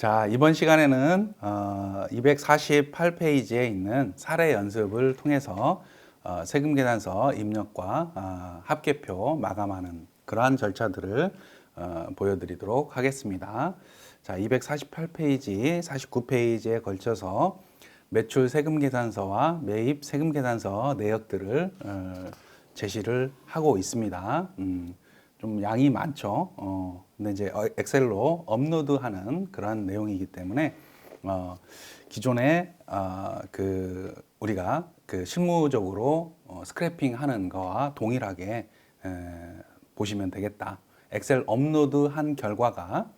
자, 이번 시간에는 248페이지에 있는 사례 연습을 통해서 세금계산서 입력과 합계표 마감하는 그러한 절차들을 보여드리도록 하겠습니다. 자, 248페이지, 49페이지에 걸쳐서 매출 세금계산서와 매입 세금계산서 내역들을 제시를 하고 있습니다. 좀 양이 많죠. 근데 이제 엑셀로 업로드하는 그런 내용이기 때문에 기존에 우리가 실무적으로 스크래핑하는 거와 동일하게 보시면 되겠다. 엑셀 업로드한 결과가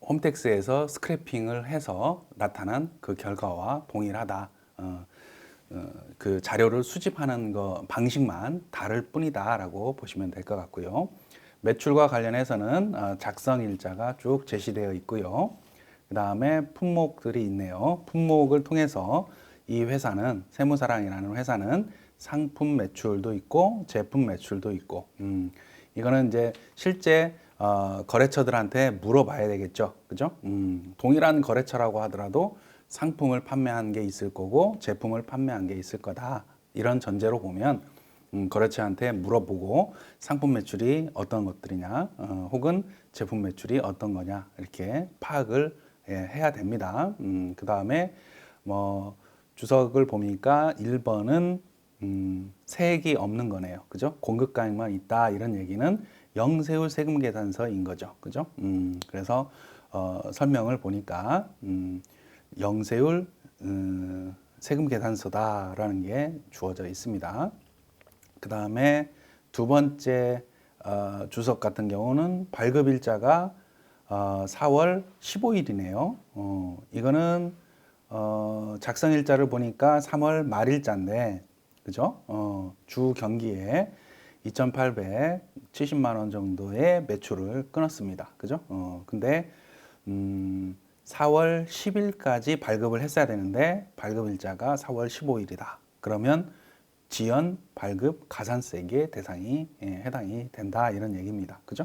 홈택스에서 스크래핑을 해서 나타난 그 결과와 동일하다. 그 자료를 수집하는 거 방식만 다를 뿐이다라고 보시면 될 것 같고요. 매출과 관련해서는 작성 일자가 쭉 제시되어 있고요. 그 다음에 품목들이 있네요. 품목을 통해서 이 회사는 세무사랑이라는 회사는 상품 매출도 있고 제품 매출도 있고 이거는 이제 실제 거래처들한테 물어봐야 되겠죠. 그죠? 동일한 거래처라고 하더라도 상품을 판매한 게 있을 거고 제품을 판매한 게 있을 거다. 이런 전제로 보면 거래처한테 물어보고 상품 매출이 어떤 것들이냐 혹은 제품 매출이 어떤 거냐 이렇게 파악을 해야 됩니다. 그 다음에 뭐 주석을 보니까 1번은 세액이 없는 거네요. 그죠? 공급가액만 있다 이런 얘기는 영세율 세금계산서인 거죠. 그죠? 그래서 설명을 보니까 영세율 세금계산서다라는 게 주어져 있습니다. 그 다음에 두 번째 주석 같은 경우는 발급일자가 4월 15일이네요. 이거는 작성일자를 보니까 3월 말일자인데, 그죠? 주 경기에 2,870만 원 정도의 매출을 끊었습니다. 그죠? 근데 4월 10일까지 발급을 했어야 되는데 발급일자가 4월 15일이다. 그러면 지연 발급 가산세계 대상이 해당이 된다 이런 얘기입니다. 그죠?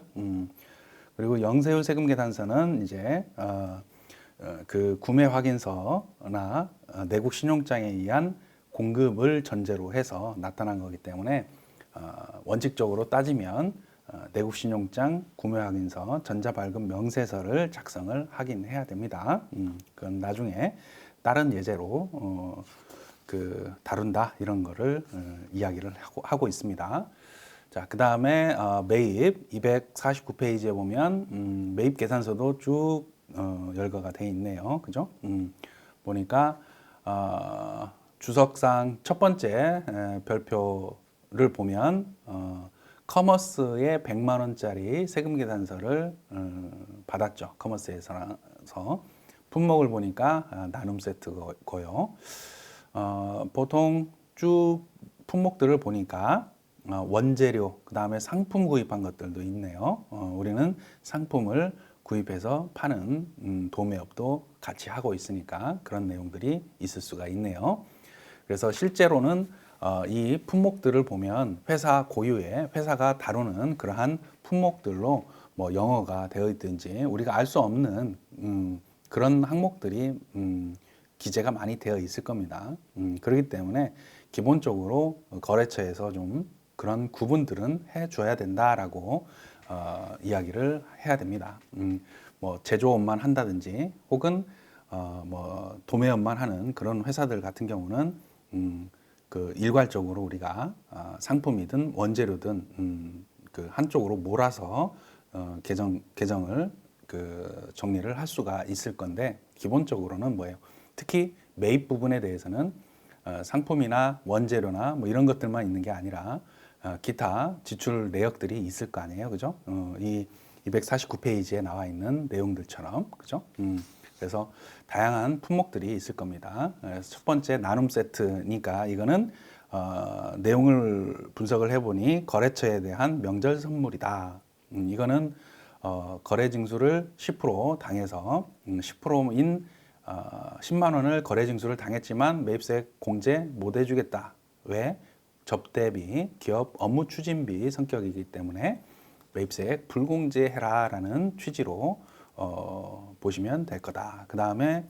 그리고 영세율 세금계산서는 이제 그 구매 확인서나 내국 신용장에 의한 공급을 전제로 해서 나타난 거기 때문에 원칙적으로 따지면 내국 신용장, 구매 확인서, 전자발급 명세서를 작성을 하긴 해야 됩니다. 그건 나중에 다른 예제로 다룬다 이런 거를 이야기를 하고 있습니다. 자, 그 다음에 매입 249페이지에 보면 매입 계산서도 쭉 열거가 돼 있네요. 그죠? 보니까 주석상 첫 번째 별표를 보면 커머스에 100만 원짜리 세금 계산서를 받았죠. 커머스에서 품목을 보니까 나눔 세트고요. 보통 쭉 품목들을 보니까 원재료, 그 다음에 상품 구입한 것들도 있네요. 우리는 상품을 구입해서 파는 도매업도 같이 하고 있으니까 그런 내용들이 있을 수가 있네요. 그래서 실제로는 이 품목들을 보면 회사 고유의 회사가 다루는 그러한 품목들로 뭐 영어가 되어 있든지 우리가 알 수 없는 그런 항목들이 기재가 많이 되어 있을 겁니다. 그렇기 때문에 기본적으로 거래처에서 좀 그런 구분들은 해줘야 된다라고 이야기를 해야 됩니다. 뭐 제조업만 한다든지 혹은 뭐 도매업만 하는 그런 회사들 같은 경우는 그 일괄적으로 우리가 상품이든 원재료든 그 한쪽으로 몰아서 계정을 정리를 할 수가 있을 건데 기본적으로는 뭐예요? 특히 매입 부분에 대해서는 상품이나 원재료나 뭐 이런 것들만 있는 게 아니라 기타 지출 내역들이 있을 거 아니에요, 그죠? 이 249페이지에 나와 있는 내용들처럼, 그죠? 그래서 다양한 품목들이 있을 겁니다. 첫 번째 나눔 세트니까 이거는 내용을 분석을 해보니 거래처에 대한 명절 선물이다. 이거는 거래 징수를 10% 당해서 10%인 10만 원을 거래 징수를 당했지만 매입세 공제 못 해주겠다. 왜? 접대비, 기업 업무 추진비 성격이기 때문에 매입세 불공제해라라는 취지로 보시면 될 거다. 그 다음에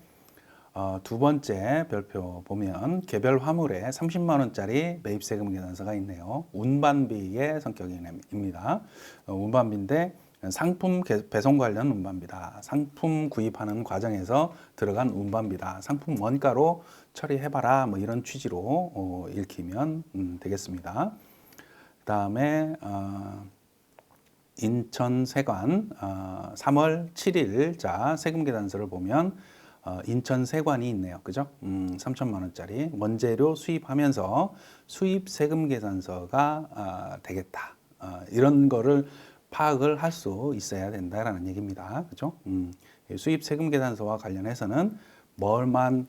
두 번째 별표 보면 개별 화물에 30만 원짜리 매입 세금 계산서가 있네요. 운반비의 성격입니다. 운반비인데 상품 배송 관련 운반비다. 상품 구입하는 과정에서 들어간 운반비다. 상품 원가로 처리해봐라. 뭐 이런 취지로 읽히면 되겠습니다. 그 다음에 인천세관 3월 7일자 세금계산서를 보면 인천세관이 있네요. 그죠? 3천만 원짜리 원재료 수입하면서 수입 세금계산서가 되겠다. 이런 거를 파악을 할 수 있어야 된다라는 얘기입니다. 그죠? 수입 세금계산서와 관련해서는 뭘만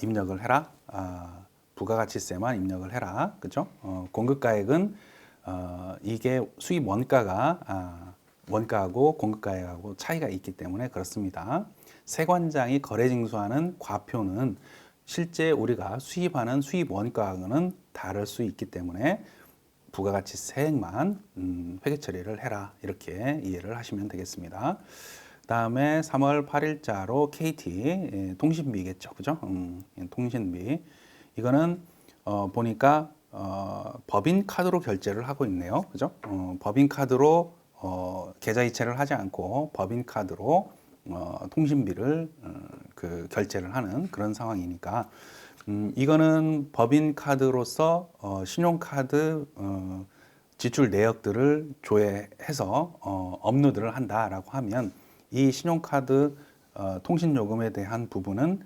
입력을 해라. 부가가치세만 입력을 해라. 그죠? 공급가액은 이게 수입 원가가 원가하고 공급가액하고 차이가 있기 때문에 그렇습니다. 세관장이 거래징수하는 과표는 실제 우리가 수입하는 수입 원가하고는 다를 수 있기 때문에 부가가치세액만 회계 처리를 해라. 이렇게 이해를 하시면 되겠습니다. 다음에 3월 8일자로 KT 통신비겠죠. 그죠? 통신비. 이거는 보니까 법인 카드로 결제를 하고 있네요. 그죠? 법인 카드로 계좌이체를 하지 않고 법인 카드로 통신비를 결제를 하는 그런 상황이니까 이거는 법인 카드로서 신용카드 지출 내역들을 조회해서 업로드를 한다라고 하면 이 신용카드 통신요금에 대한 부분은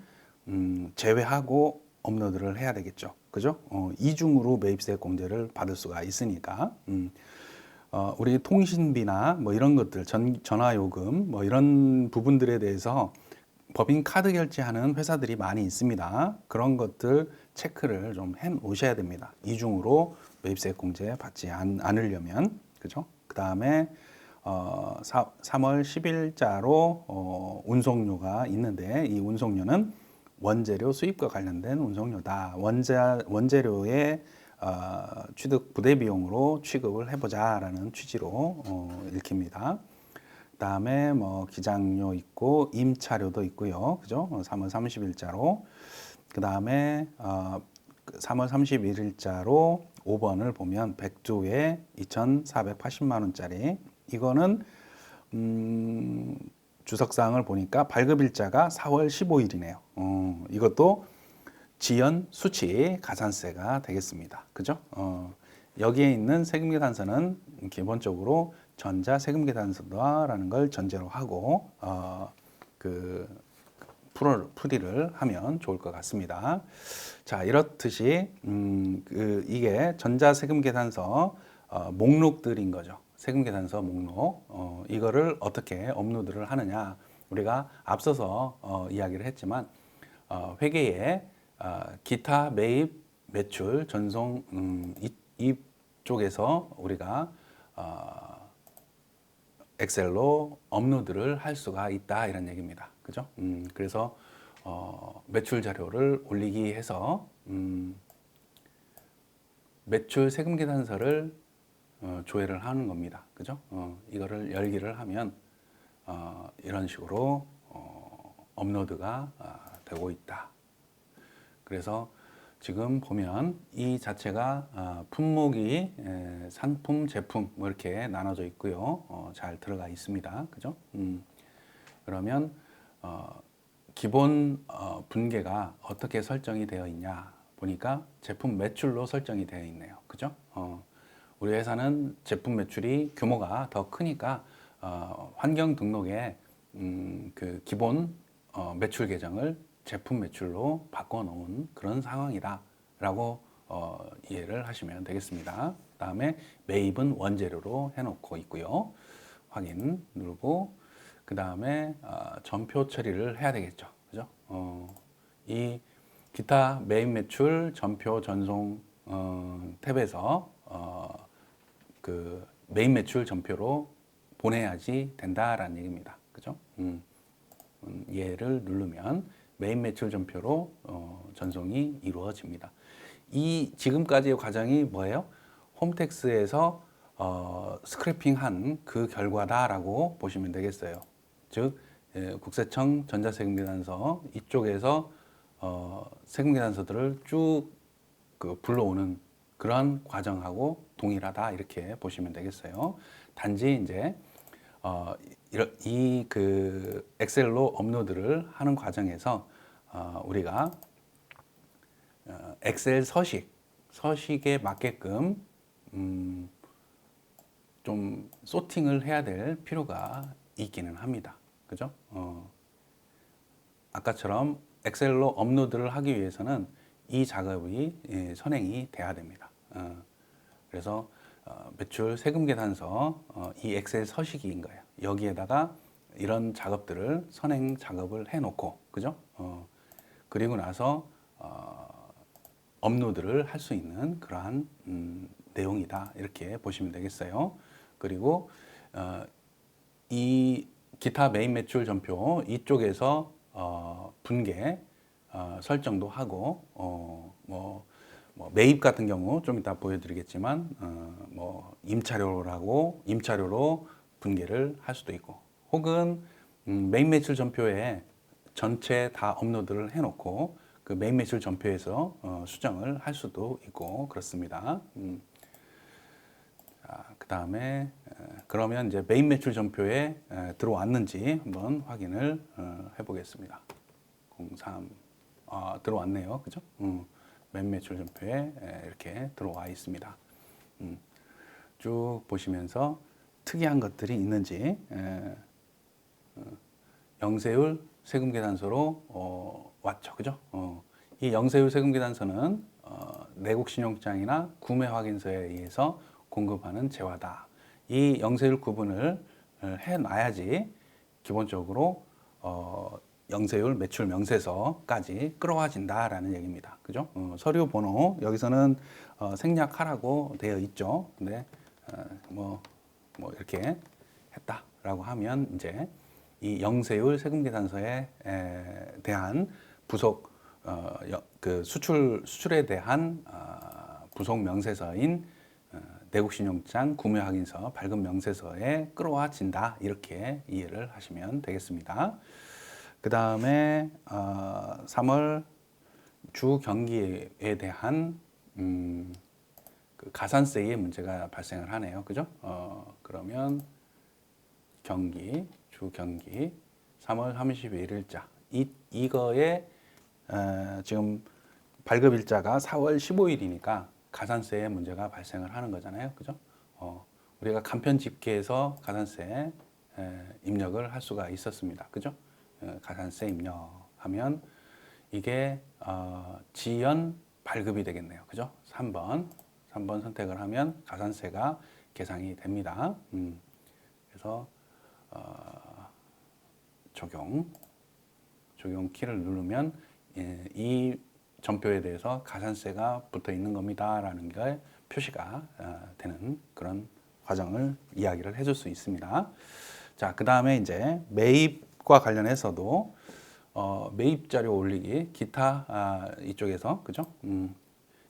제외하고 업로드를 해야 되겠죠. 그죠? 이중으로 매입세 공제를 받을 수가 있으니까. 우리 통신비나 뭐 이런 것들, 전화요금 뭐 이런 부분들에 대해서 법인 카드 결제하는 회사들이 많이 있습니다. 그런 것들 체크를 좀 해 놓으셔야 됩니다. 이중으로 매입세 공제 받지 않으려면. 그죠? 그 다음에 3월 10일자로 운송료가 있는데 이 운송료는 원재료 수입과 관련된 운송료다. 원재료의 취득 부대 비용으로 취급을 해보자라는 취지로 읽힙니다. 그다음에 뭐 기장료 있고 임차료도 있고요. 그죠? 3월 30일자로. 그다음에 3월 31일자로 5번을 보면 백두에 2,480만 원짜리. 이거는 주석사항을 보니까 발급일자가 4월 15일이네요. 이것도 지연 수치 가산세가 되겠습니다. 그죠? 여기에 있는 세금계산서는 기본적으로 전자세금계산서다라는 걸 전제로 하고 풀이를 하면 좋을 것 같습니다. 자, 이렇듯이 이게 전자세금계산서 목록들인 거죠. 세금계산서 목록. 이거를 어떻게 업로드를 하느냐. 우리가 앞서서 이야기를 했지만 회계에 기타 매입, 매출, 전송 이쪽에서 우리가 엑셀로 업로드를 할 수가 있다 이런 얘기입니다. 그죠? 그래서 매출 자료를 올리기 해서 매출 세금 계산서를 조회를 하는 겁니다. 그죠? 이거를 열기를 하면 이런 식으로 업로드가 되고 있다. 그래서 지금 보면 이 자체가 품목이 상품, 제품 뭐 이렇게 나눠져 있고요. 잘 들어가 있습니다. 그죠? 그러면 기본 분계가 어떻게 설정이 되어 있냐 보니까 제품 매출로 설정이 되어 있네요. 그죠? 우리 회사는 제품 매출이 규모가 더 크니까 환경 등록에 그 기본 매출 계정을 제품 매출로 바꿔놓은 그런 상황이다 라고 이해를 하시면 되겠습니다. 그 다음에 매입은 원재료로 해놓고 있고요. 확인 누르고 그 다음에 전표 처리를 해야 되겠죠. 그죠? 이 기타 매입 매출 전표 전송 탭에서 그 매입 매출 전표로 보내야지 된다라는 얘기입니다. 그죠? 얘를 누르면 매입 매출 전표로 전송이 이루어집니다. 이 지금까지의 과정이 뭐예요? 홈택스에서 스크래핑한 그 결과다라고 보시면 되겠어요. 즉 국세청 전자세금계산서 이쪽에서 세금계산서들을 쭉 불러오는 그런 과정하고 동일하다 이렇게 보시면 되겠어요. 단지 이제 이 엑셀로 업로드를 하는 과정에서 우리가 엑셀 서식에 맞게끔 좀 소팅을 해야 될 필요가 있기는 합니다. 그죠? 아까처럼 엑셀로 업로드를 하기 위해서는 이 작업이 선행이 돼야 됩니다. 그래서 매출 세금 계산서 이 엑셀 서식인 거예요. 여기에다가 이런 작업들을 선행 작업을 해놓고, 그죠? 그리고 나서 업로드를 할 수 있는 그러한 내용이다 이렇게 보시면 되겠어요. 그리고 이 기타 메인 매출 전표 이쪽에서 분계 설정도 하고 뭐 매입 같은 경우 좀 이따 보여드리겠지만 뭐 임차료로 분계를 할 수도 있고 혹은 메인 매출 전표에 전체 다 업로드를 해놓고 그 메인 매출 전표에서 수정을 할 수도 있고 그렇습니다. 그 다음에 그러면 이제 메인 매출 전표에 들어왔는지 한번 확인을 해보겠습니다. 03 들어왔네요, 그죠? 메인 매출 전표에 이렇게 들어와 있습니다. 쭉 보시면서 특이한 것들이 있는지 영세율 세금계산서로 왔죠, 그죠? 이 영세율 세금계산서는 내국신용장이나 구매확인서에 의해서 공급하는 재화다. 이 영세율 구분을 해놔야지 기본적으로 영세율 매출 명세서까지 끌어와진다라는 얘기입니다. 그죠? 서류 번호 여기서는 생략하라고 되어 있죠. 근데 뭐 이렇게 했다라고 하면 이제 이 영세율 세금계산서에 대한 부속 그 수출에 대한 부속 명세서인 내국신용장 구매확인서 발급 명세서에 끌어와진다 이렇게 이해를 하시면 되겠습니다. 그 다음에 3월 주 경기에 대한 그 가산세의 문제가 발생을 하네요. 그죠? 그러면 주 경기 3월 31일자 이거에 지금 발급 일자가 4월 15일이니까 가산세의 문제가 발생을 하는 거잖아요. 그죠? 우리가 간편 집계에서 가산세 입력을 할 수가 있었습니다. 그죠? 가산세 입력하면 이게 지연 발급이 되겠네요. 그죠? 3번 선택을 하면 가산세가 계산이 됩니다. 그래서 적용 키를 누르면 이 전표에 대해서 가산세가 붙어 있는 겁니다라는 게 표시가 되는 그런 과정을 이야기를 해줄 수 있습니다. 자, 그 다음에 이제 매입과 관련해서도 매입 자료 올리기 기타 이쪽에서 그죠?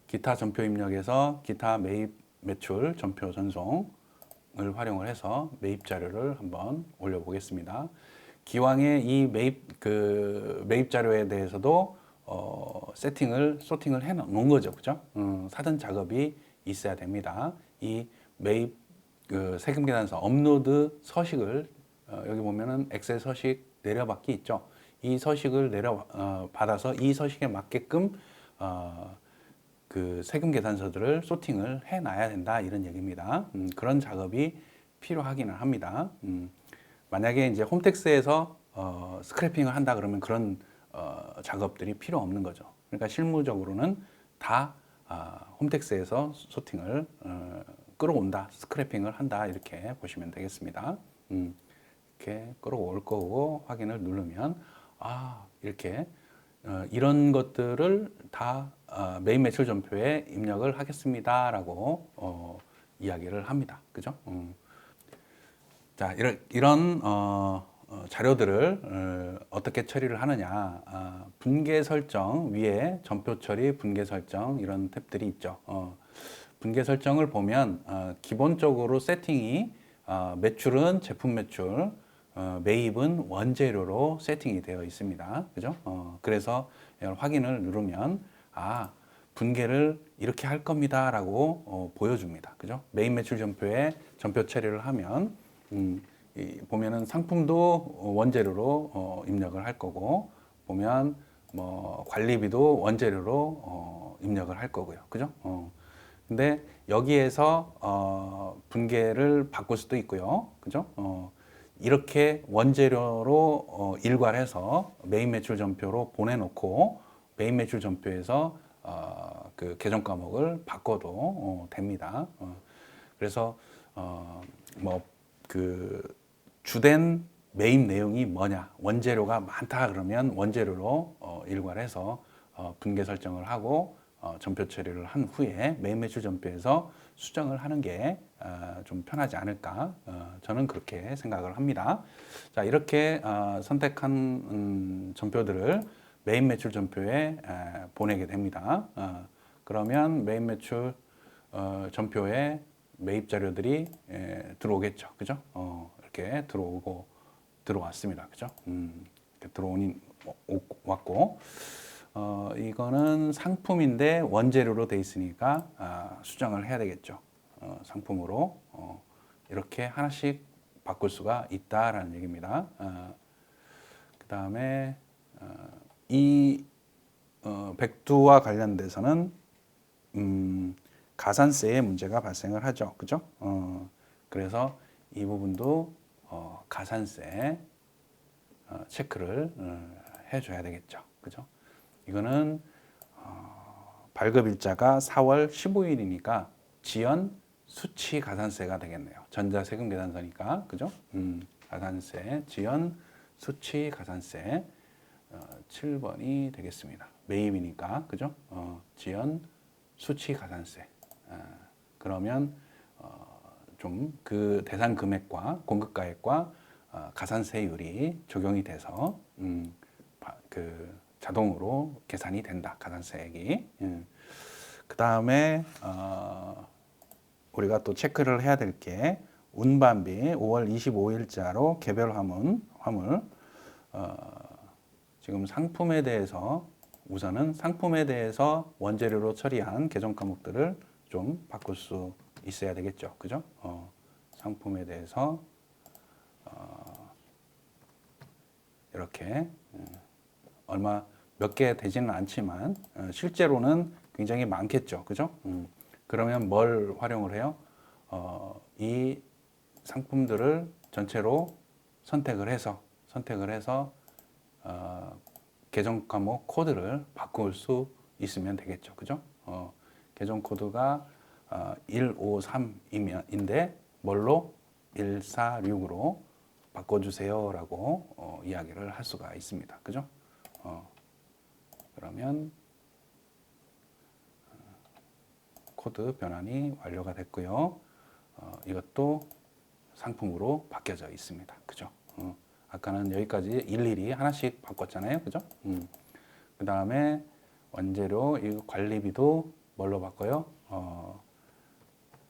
기타 전표 입력에서 기타 매입 매출 전표 전송을 활용을 해서 매입 자료를 한번 올려보겠습니다. 기왕에 이 매입 자료에 대해서도 소팅을 해 놓은 거죠, 그죠? 사전 작업이 있어야 됩니다. 이 매입 세금 계산서 업로드 서식을 여기 보면은 엑셀 서식 내려받기 있죠. 이 서식을 받아서 이 서식에 맞게끔 그 세금 계산서들을 소팅을 해놔야 된다 이런 얘기입니다. 그런 작업이 필요하기는 합니다. 만약에 이제 홈택스에서 스크래핑을 한다 그러면 그런 작업들이 필요 없는 거죠. 그러니까 실무적으로는 다 홈택스에서 소팅을 끌어온다, 스크래핑을 한다 이렇게 보시면 되겠습니다. 이렇게 끌어올 거고 확인을 누르면 이렇게 이런 것들을 다 메인 매출 전표에 입력을 하겠습니다라고 이야기를 합니다. 그죠? 자, 이런 자료들을 어떻게 처리를 하느냐. 분계 설정 위에 전표 처리, 분계 설정 이런 탭들이 있죠. 분계 설정을 보면 기본적으로 세팅이 매출은 제품 매출, 매입은 원재료로 세팅이 되어 있습니다. 그죠? 그래서 이걸 확인을 누르면 분계를 이렇게 할 겁니다라고 보여줍니다. 그죠? 매입 매출 전표에 전표 처리를 하면 보면은 상품도 원재료로 입력을 할 거고, 보면 뭐 관리비도 원재료로 입력을 할 거고요. 그죠? 근데 여기에서 분계를 바꿀 수도 있고요. 그죠? 이렇게 원재료로 일괄해서 매입 매출 전표로 보내놓고 매입 매출 전표에서 그 계정 과목을 바꿔도 됩니다. 그래서 뭐 그 주된 매입 내용이 뭐냐, 원재료가 많다 그러면 원재료로 일괄해서 분계 설정을 하고 전표 처리를 한 후에 매입 매출 전표에서 수정을 하는 게 좀 편하지 않을까, 저는 그렇게 생각을 합니다. 자, 이렇게 선택한 전표들을 매입 매출 전표에 보내게 됩니다. 그러면 매입 매출 전표에 매입 자료들이 들어오겠죠. 그죠? 이렇게 들어왔습니다. 그죠? 이렇게 왔고, 이거는 상품인데 원재료로 돼 있으니까 수정을 해야 되겠죠. 상품으로 이렇게 하나씩 바꿀 수가 있다라는 얘기입니다. 그 다음에 이 백두와 관련돼서는 가산세의 문제가 발생을 하죠. 그죠? 그래서 이 부분도 가산세 체크를 해줘야 되겠죠. 그죠? 이거는 발급 일자가 4월 15일이니까 지연 수치 가산세가 되겠네요. 전자세금 계산서니까. 그죠? 가산세, 지연 수치 가산세 7번이 되겠습니다. 매입이니까. 그죠? 지연 수치 가산세. 그러면 좀 그 대상 금액과 공급가액과 가산세율이 적용이 돼서 그 자동으로 계산이 된다. 가산세액이. 그 다음에 우리가 또 체크를 해야 될 게 운반비 5월 25일자로 개별 화물 지금 상품에 대해서 우선은 상품에 대해서 원재료로 처리한 계정 과목들을 좀 바꿀 수 있어야 되겠죠. 그죠? 상품에 대해서 이렇게 얼마 몇 개 되지는 않지만 실제로는 굉장히 많겠죠. 그죠? 그러면 뭘 활용을 해요? 이 상품들을 전체로 선택을 해서 계정 과목 코드를 바꿀 수 있으면 되겠죠. 그죠? 계정 코드가 153인데 뭘로 146으로 바꿔주세요라고 이야기를 할 수가 있습니다. 그죠? 그러면 코드 변환이 완료가 됐고요. 이것도 상품으로 바뀌어져 있습니다. 그죠? 아까는 여기까지 일일이 하나씩 바꿨잖아요. 그죠? 그 다음에 원재료, 이 관리비도 뭘로 바꿔요?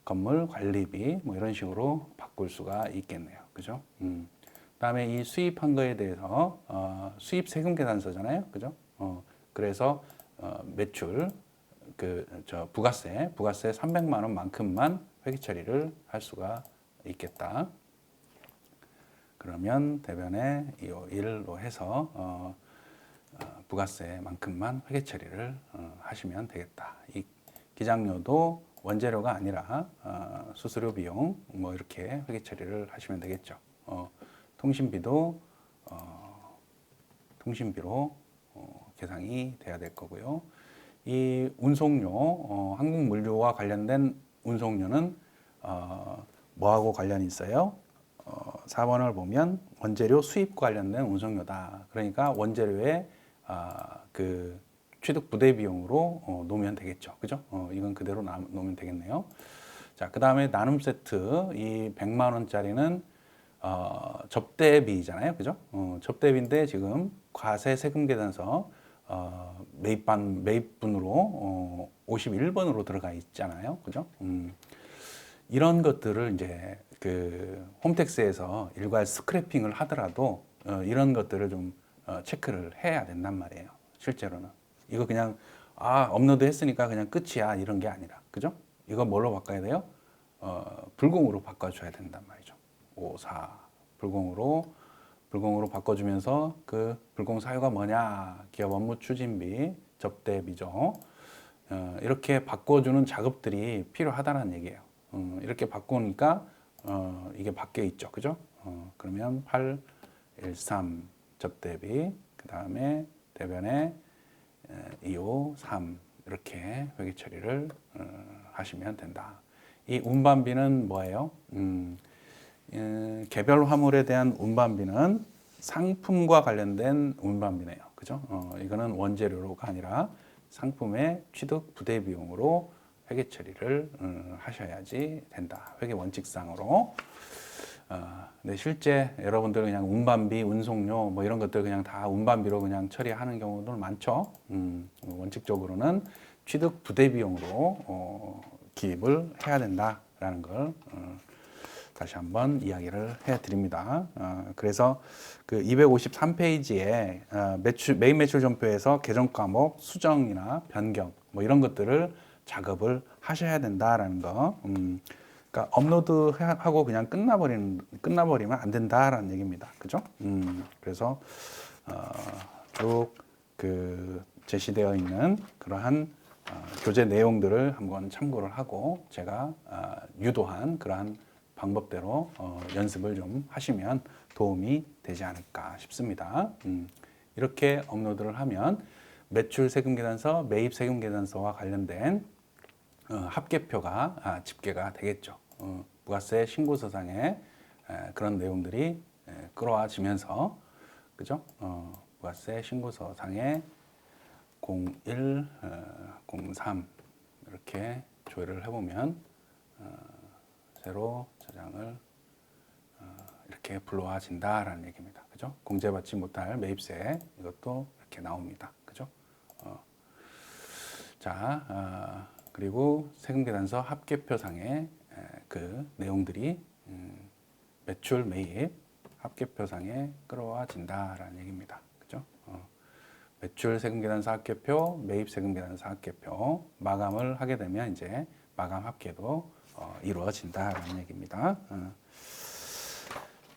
건물 관리비, 뭐 이런 식으로 바꿀 수가 있겠네요. 그죠? 그 다음에 이 수입한 거에 대해서, 수입 세금 계산서잖아요. 그죠? 그래서, 매출, 부가세 300만 원만큼만 회계 처리를 할 수가 있겠다. 그러면 대변에 이 1로 해서 부가세만큼만 회계 처리를 하시면 되겠다. 이 기장료도 원재료가 아니라 수수료 비용 뭐 이렇게 회계 처리를 하시면 되겠죠. 통신비도 통신비로 계상이 돼야 될 거고요. 이 운송료, 항공물류와 관련된 운송료는 뭐하고 관련이 있어요? 4번을 보면 원재료 수입 관련된 운송료다. 그러니까 원재료의 그 취득 부대 비용으로 놓으면 되겠죠. 그죠? 이건 그대로 놓으면 되겠네요. 자, 그 다음에 나눔 세트 이 100만 원짜리는 접대비잖아요. 그죠? 접대비인데 지금 과세 세금 계산서 매입분으로 51번으로 들어가 있잖아요. 그죠? 이런 것들을 이제 그 홈택스에서 일괄 스크래핑을 하더라도 이런 것들을 좀 체크를 해야 된단 말이에요. 실제로는 이거 그냥 업로드 했으니까 그냥 끝이야 이런 게 아니라, 그죠? 이거 뭘로 바꿔야 돼요? 불공으로 바꿔줘야 된단 말이죠. 54 불공으로 바꿔주면서 그 불공 사유가 뭐냐? 기업 업무 추진비, 접대비죠. 이렇게 바꿔주는 작업들이 필요하다는 얘기예요. 이렇게 바꾸니까 이게 바뀌어 있죠, 그죠? 그러면 8, 1, 3 접대비, 그 다음에 대변에 2, 5, 3 이렇게 회계 처리를 하시면 된다. 이 운반비는 뭐예요? 개별 화물에 대한 운반비는 상품과 관련된 운반비네요. 그죠? 이거는 원재료로가 아니라 상품의 취득 부대 비용으로 회계 처리를 하셔야지 된다. 회계 원칙상으로. 근데 실제 여러분들 그냥 운반비, 운송료 뭐 이런 것들 그냥 다 운반비로 그냥 처리하는 경우도 많죠. 원칙적으로는 취득 부대 비용으로 기입을 해야 된다라는 걸 다시 한번 이야기를 해드립니다. 그래서 그 253페이지에 메인 매출 전표에서 계정 과목 수정이나 변경 뭐 이런 것들을 작업을 하셔야 된다라는 거. 그러니까 업로드하고 그냥 끝나버리면 안 된다라는 얘기입니다. 그죠? 그래서 쭉 그 제시되어 있는 그러한 교재 내용들을 한번 참고를 하고 제가 유도한 그러한 방법대로 연습을 좀 하시면 도움이 되지 않을까 싶습니다. 이렇게 업로드를 하면 매출 세금 계산서, 매입 세금 계산서와 관련된 합계표가 집계가 되겠죠. 부가세 신고서상에 그런 내용들이 끌어와지면서, 그죠? 부가세 신고서상에 01, 03 이렇게 조회를 해보면 새로 저장을 이렇게 불러와진다라는 얘기입니다. 그죠? 공제받지 못할 매입세 이것도 이렇게 나옵니다. 그죠? 자, 그리고 세금계산서 합계표상에 그 내용들이 매출 매입 합계표상에 끌어와진다라는 얘기입니다. 그죠? 매출 세금계산서 합계표, 매입 세금계산서 합계표 마감을 하게 되면 이제 마감 합계도 이루어진다라는 얘기입니다.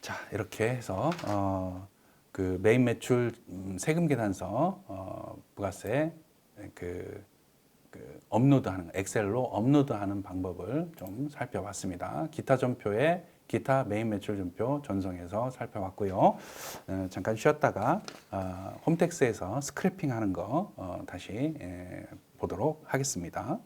자, 이렇게 해서 그 메인 매출 세금 계산서 부가세 그 업로드하는 엑셀로 업로드하는 방법을 좀 살펴봤습니다. 기타 전표에 기타 메인 매출 전표 전송해서 살펴봤고요. 잠깐 쉬었다가 홈택스에서 스크래핑하는 거 다시 보도록 하겠습니다.